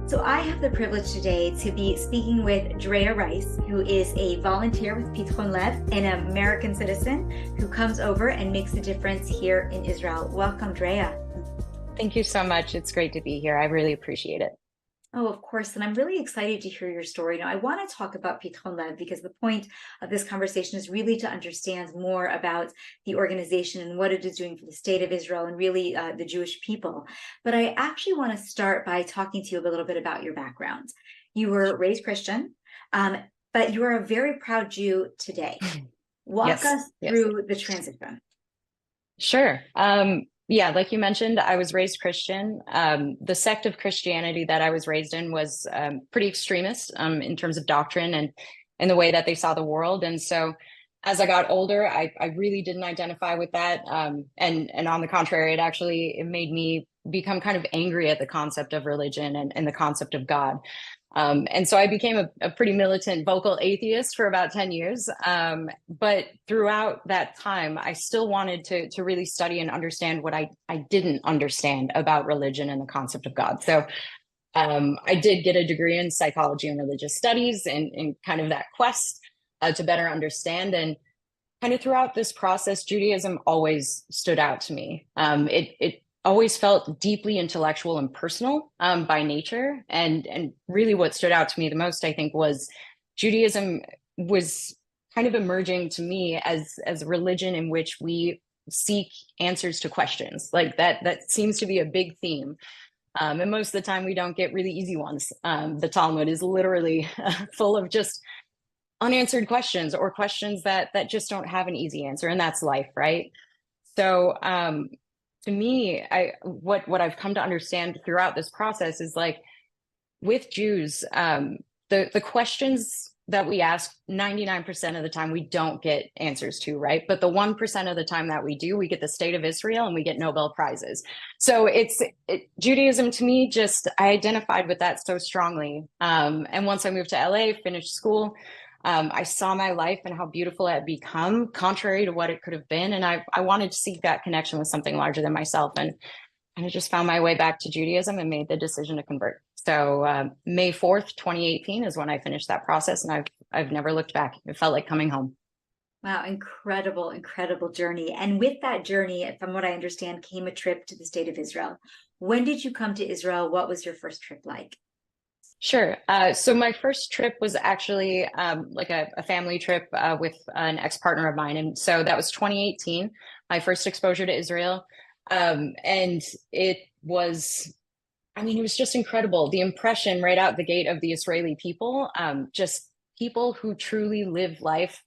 So I have the privilege today to be speaking with Drea Rice, who is a volunteer with Pitchon-Lev, an American citizen who comes over and makes a difference here in Israel. Welcome, Drea. Thank you so much. It's great to be here. I really appreciate it. Oh, of course. And I'm really excited to hear your story. Now, I want to talk about Pitchon-Lev because the point of this conversation is really to understand more about the organization and what it is doing for the state of Israel and really the Jewish people. But I actually want to start by talking to you a little bit about your background. You were raised Christian, but you are a very proud Jew today. Walk us through the transition. Sure. Yeah, like you mentioned, I was raised Christian. The sect of Christianity that I was raised in was pretty extremist in terms of doctrine and the way that they saw the world. And so as I got older, I really didn't identify with that. And on the contrary, it made me become kind of angry at the concept of religion and the concept of God. And so I became a pretty militant vocal atheist for about 10 years. But throughout that time, I still wanted to really study and understand what I didn't understand about religion and the concept of God. So I did get a degree in psychology and religious studies and in kind of that quest to better understand. And kind of throughout this process, Judaism always stood out to me. It always felt deeply intellectual and personal by nature. And really what stood out to me the most, I think, was Judaism was kind of emerging to me as a religion in which we seek answers to questions. Like that seems to be a big theme. And most of the time we don't get really easy ones. The Talmud is literally full of just unanswered questions or questions that just don't have an easy answer. And that's life, right? So to me, what I've come to understand throughout this process is like with Jews, the questions that we ask 99% of the time we don't get answers to, right? But the 1% of the time that we do, we get the state of Israel and we get Nobel Prizes. So Judaism to me, I identified with that so strongly. And once I moved to LA, finished school, I saw my life and how beautiful it had become, contrary to what it could have been. And I wanted to seek that connection with something larger than myself. And I just found my way back to Judaism and made the decision to convert. So May 4th, 2018 is when I finished that process. And I've never looked back. It felt like coming home. Wow, incredible, incredible journey. And with that journey, from what I understand, came a trip to the state of Israel. When did you come to Israel? What was your first trip like? Sure. So my first trip was actually like a family trip with an ex-partner of mine. And so that was 2018, my first exposure to Israel. And it was just incredible. The impression right out the gate of the Israeli people, just people who truly live life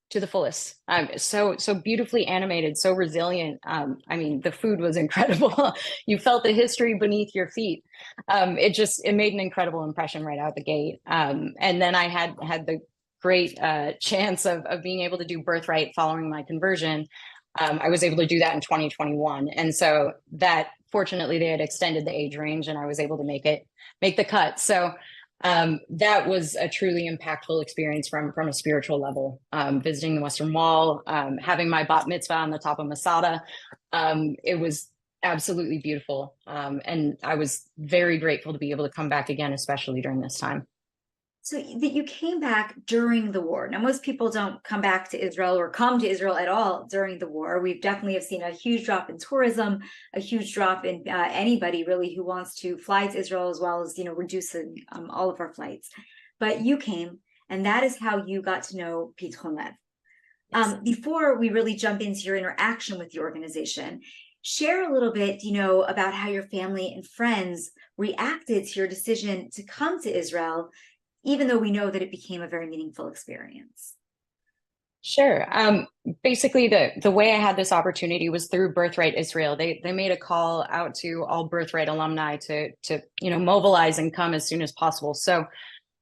to the fullest. So beautifully animated, so resilient. The food was incredible. You felt the history beneath your feet. It made an incredible impression right out the gate. And then I had the great chance of being able to do birthright following my conversion. I was able to do that in 2021. And so that, fortunately, they had extended the age range and I was able to make the cut. So that was a truly impactful experience from a spiritual level. Visiting the Western Wall, having my bat mitzvah on the top of Masada. It was absolutely beautiful. And I was very grateful to be able to come back again, especially during this time. So that you came back during the war. Now, most people don't come back to Israel or come to Israel at all during the war. We've definitely have seen a huge drop in tourism, a huge drop in anybody really who wants to fly to Israel, as well as, reducing all of our flights. But you came, and that is how you got to know Pitchon-Lev. Before we really jump into your interaction with the organization, share a little bit, about how your family and friends reacted to your decision to come to Israel, even though we know that it became a very meaningful experience. Sure. Basically, the way I had this opportunity was through Birthright Israel. They made a call out to all Birthright alumni to mobilize and come as soon as possible. So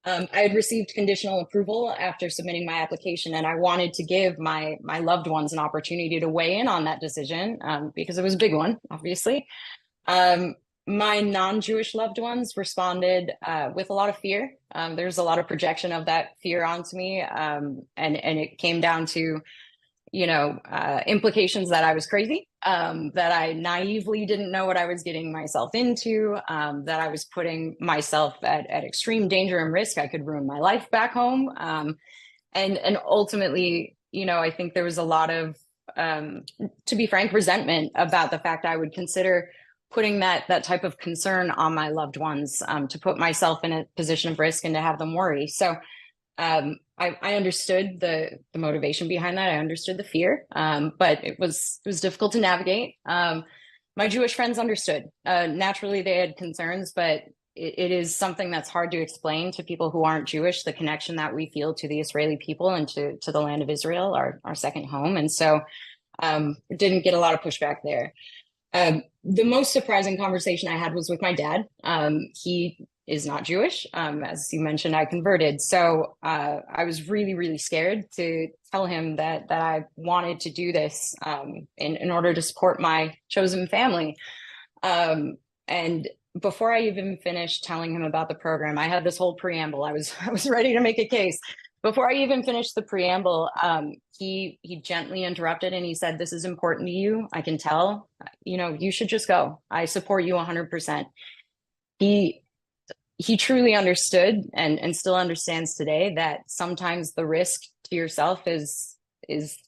I had received conditional approval after submitting my application, and I wanted to give my loved ones an opportunity to weigh in on that decision because it was a big one, obviously. My non-Jewish loved ones responded with a lot of fear. There's a lot of projection of that fear onto me. And it came down to, implications that I was crazy. that I naively didn't know what I was getting myself into, that I was putting myself at extreme danger and risk. I could ruin my life back home. And ultimately, I think there was a lot of, to be frank, resentment about the fact I would consider putting that type of concern on my loved ones, to put myself in a position of risk and to have them worry. So I understood the motivation behind that. I understood the fear, but it was difficult to navigate. My Jewish friends understood. Naturally, they had concerns, but it is something that's hard to explain to people who aren't Jewish, the connection that we feel to the Israeli people and to the land of Israel, our second home. And so didn't get a lot of pushback there. The most surprising conversation I had was with my dad. He is not Jewish. As you mentioned, I converted. So I was really, really scared to tell him that I wanted to do this in order to support my chosen family. And before I even finished telling him about the program, I had this whole preamble. I was ready to make a case. Before I even finished the preamble, he gently interrupted and he said, "This is important to you. I can tell. You should just go. I support you 100%." He truly understood and still understands today that sometimes the risk to yourself is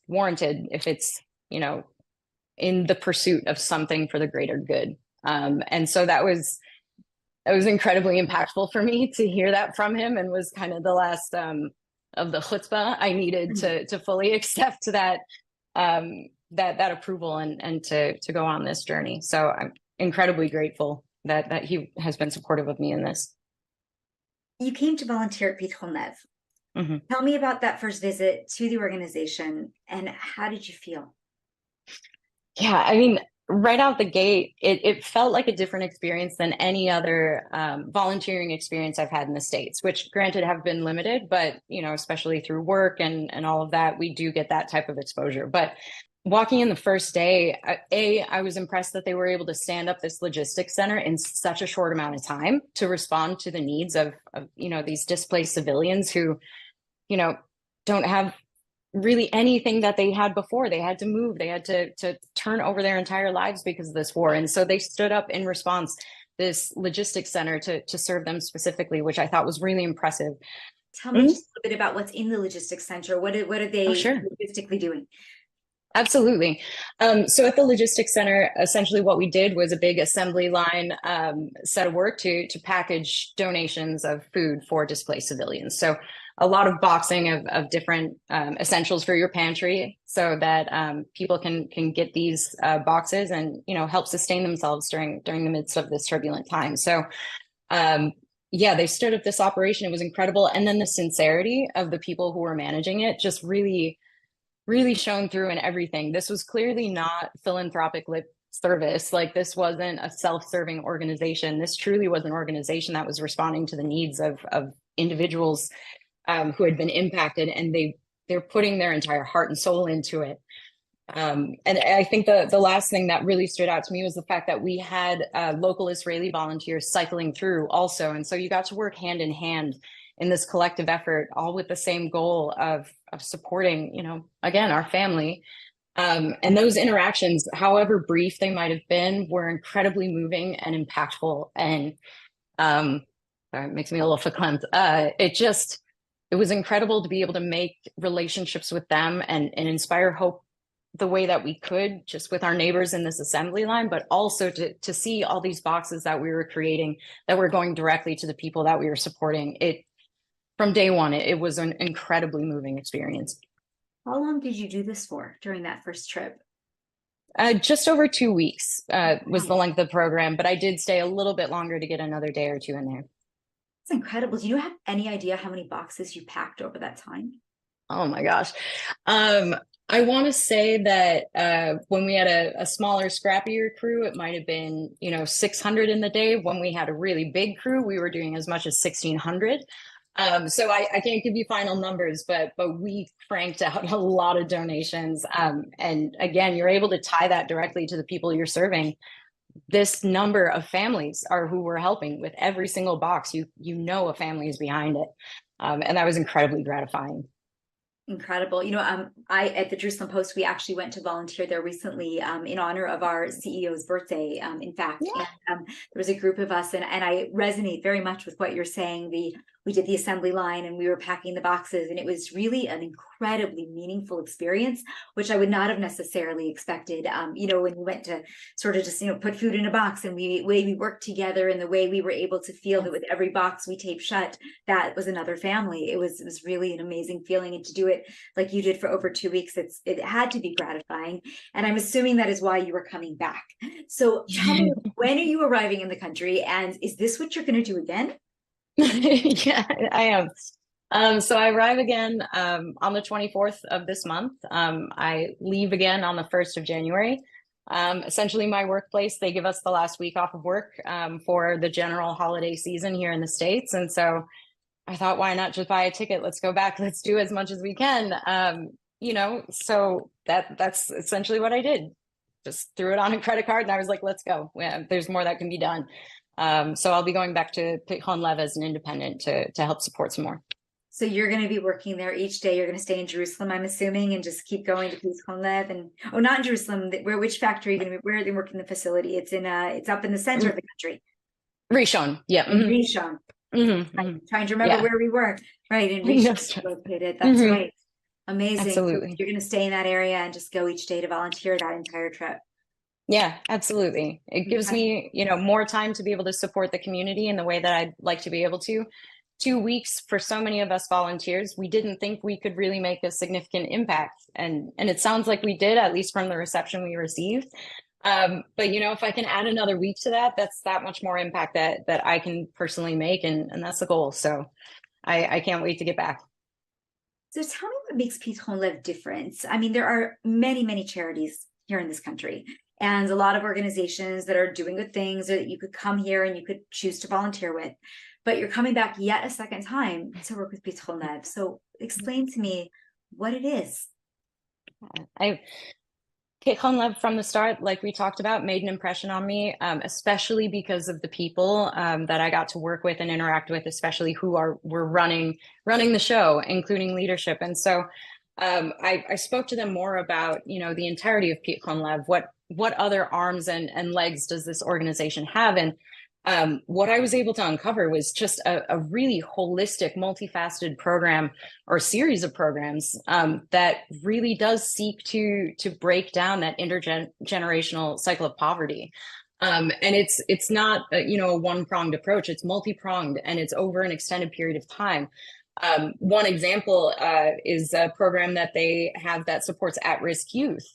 warranted if it's in the pursuit of something for the greater good. And so that was incredibly impactful for me to hear that from him, and was kind of the last of the chutzpah I needed to fully accept that that approval and to go on this journey. So I'm incredibly grateful that he has been supportive of me in this. You came to volunteer at Pitchon-Lev. Mm-hmm. Tell me about that first visit to the organization and how did you feel? Yeah, I mean, right out the gate, it felt like a different experience than any other volunteering experience I've had in the States, which granted have been limited, but especially through work and all of that, we do get that type of exposure. But walking in the first day, I was impressed that they were able to stand up this logistics center in such a short amount of time to respond to the needs of these displaced civilians who don't have really anything that they had before. They had to move, they had to turn over their entire lives because of this war. And so they stood up in response, this logistics center to serve them specifically, which I thought was really impressive. Tell me just a little bit about what's in the logistics center. What are they logistically doing? Absolutely. So at the logistics center, essentially what we did was a big assembly line set of work to package donations of food for displaced civilians. So a lot of boxing of different essentials for your pantry so that people can get these boxes and help sustain themselves during the midst of this turbulent time. So yeah, they stood up this operation. It was incredible. And then the sincerity of the people who were managing it just really shone through in everything. This was clearly not philanthropic lip service. Like, this wasn't a self-serving organization. This truly was an organization that was responding to the needs of individuals who had been impacted, and they're putting their entire heart and soul into it. And I think the last thing that really stood out to me was the fact that we had local Israeli volunteers cycling through also. And so you got to work hand in hand in this collective effort, all with the same goal of supporting, again, our family. And those interactions, however brief they might have been, were incredibly moving and impactful. And it makes me a little verklempt. It was incredible to be able to make relationships with them and inspire hope the way that we could, just with our neighbors in this assembly line, but also to see all these boxes that we were creating that were going directly to the people that we were supporting. From day one, it was an incredibly moving experience. How long did you do this for during that first trip? Just over 2 weeks was the length of the program, but I did stay a little bit longer to get another day or two in there. It's incredible. Do you have any idea how many boxes you packed over that time? Oh my gosh. I want to say that when we had a smaller, scrappier crew, it might have been, 600 in the day. When we had a really big crew, we were doing as much as 1,600. So I can't give you final numbers, but we cranked out a lot of donations. And again, you're able to tie that directly to the people you're serving. This number of families are who we're helping with every single box. A family is behind it. And that was incredibly gratifying. Incredible. I at the Jerusalem Post, we actually went to volunteer there recently in honor of our CEO's birthday, in fact. Yeah. And there was a group of us, and I resonate very much with what you're saying. We did the assembly line and we were packing the boxes, and it was really an incredibly meaningful experience, which I would not have necessarily expected. When we went to sort of just, put food in a box, and we worked together, and the way we were able to feel that with every box we taped shut, that was another family. It was really an amazing feeling, and to do it like you did for over 2 weeks, it had to be gratifying. And I'm assuming that is why you were coming back. So tell me, when are you arriving in the country, and is this what you're going to do again? Yeah, I am. So I arrive again on the 24th of this month. I leave again on the 1st of January. Essentially, my workplace, they give us the last week off of work for the general holiday season here in the States. And so I thought, why not just buy a ticket? Let's go back. Let's do as much as we can. So that's essentially what I did. Just threw it on a credit card and I was like, let's go. Yeah, there's more that can be done. So I'll be going back to Pitchon-Lev as an independent to help support some more. So you're going to be working there each day. You're going to stay in Jerusalem, I'm assuming, and just keep going to Pitchon-Lev. And not in Jerusalem. Which factory are you going to be? Where are they working the facility? It's up in the center of the country. Rishon, yeah. In Rishon. I'm trying to remember where we were. Right, in Rishon located. That's right. Amazing. Absolutely. So you're going to stay in that area and just go each day to volunteer that entire trip. Yeah, absolutely. It gives me, more time to be able to support the community in the way that I'd like to be able to. 2 weeks for so many of us volunteers, we didn't think we could really make a significant impact. And it sounds like we did, at least from the reception we received. But if I can add another week to that, that's that much more impact that I can personally make. And that's the goal. So I can't wait to get back. So tell me what makes Pitchon-Lev different. I mean, there are many, many charities here in this country, and a lot of organizations that are doing good things, or that you could come here and you could choose to volunteer with, but you're coming back yet a second time to work with Pitchon-Lev. So explain to me what it is. Pitchon-Lev from the start, like we talked about, made an impression on me, especially because of the people that I got to work with and interact with, especially who were running the show, including leadership. And so I spoke to them more about, the entirety of Pitchon-Lev, what other arms and legs does this organization have? And what I was able to uncover was just a really holistic, multifaceted program or series of programs that really does seek to break down that intergenerational cycle of poverty. And it's not a one-pronged approach. It's multi-pronged, and it's over an extended period of time. One example is a program that they have that supports at-risk youth.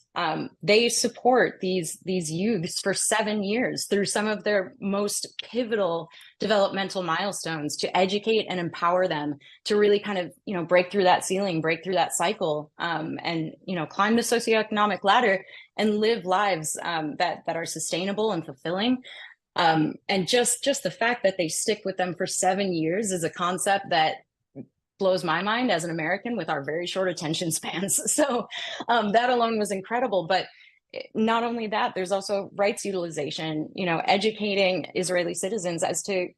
They support these youths for 7 years through some of their most pivotal developmental milestones to educate and empower them to really kind of, break through that ceiling, break through that cycle, and, climb the socioeconomic ladder and live lives that are sustainable and fulfilling. And just the fact that they stick with them for 7 years is a concept that blows my mind as an American with our very short attention spans. So that alone was incredible. But not only that, there's also rights utilization, educating Israeli citizens as to,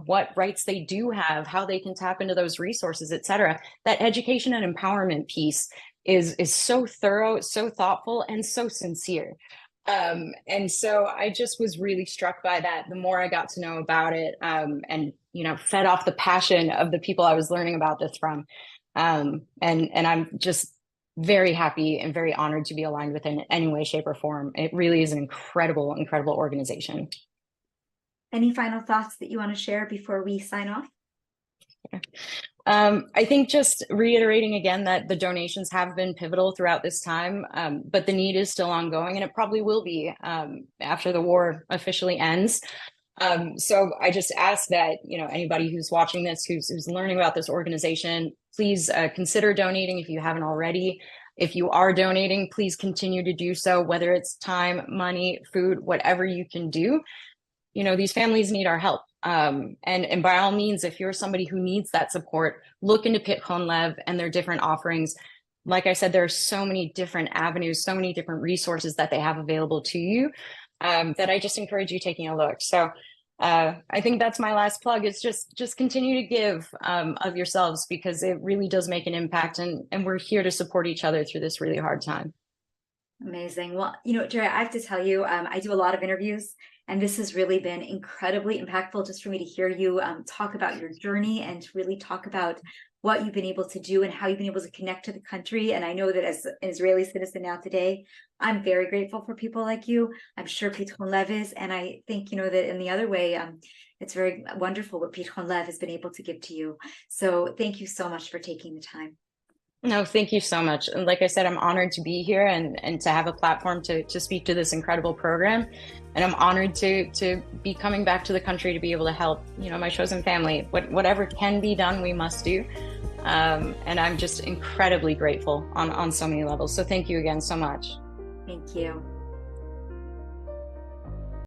what rights they do have, how they can tap into those resources, et cetera. That education and empowerment piece is so thorough, so thoughtful, and so sincere. And so I just was really struck by that the more I got to know about it, and fed off the passion of the people I was learning about this from. And I'm just very happy and very honored to be aligned with it in any way, shape, or form. It really is an incredible, incredible organization. Any final thoughts that you want to share before we sign off? I think just reiterating again that the donations have been pivotal throughout this time, but the need is still ongoing, and it probably will be after the war officially ends. So I just ask that, anybody who's watching this, who's learning about this organization, please consider donating if you haven't already. If you are donating, please continue to do so, whether it's time, money, food, whatever you can do. These families need our help. And by all means, if you're somebody who needs that support, look into Pitchon-Lev and their different offerings. Like I said, there are so many different avenues, so many different resources that they have available to you, that I just encourage you taking a look. So I think that's my last plug. Is just continue to give of yourselves, because it really does make an impact, and we're here to support each other through this really hard time. Amazing. Well, Drea, I have to tell you, I do a lot of interviews, and this has really been incredibly impactful just for me to hear you talk about your journey and to really talk about what you've been able to do and how you've been able to connect to the country. And I know that as an Israeli citizen now today, I'm very grateful for people like you. I'm sure Pitchon-Lev is. And I think, that in the other way, it's very wonderful what Pitchon-Lev has been able to give to you. So thank you so much for taking the time. No, thank you so much. And like I said, I'm honored to be here and to have a platform to speak to this incredible program. And I'm honored to be coming back to the country to be able to help, my chosen family. Whatever can be done, we must do. And I'm just incredibly grateful on so many levels. So thank you again so much. Thank you.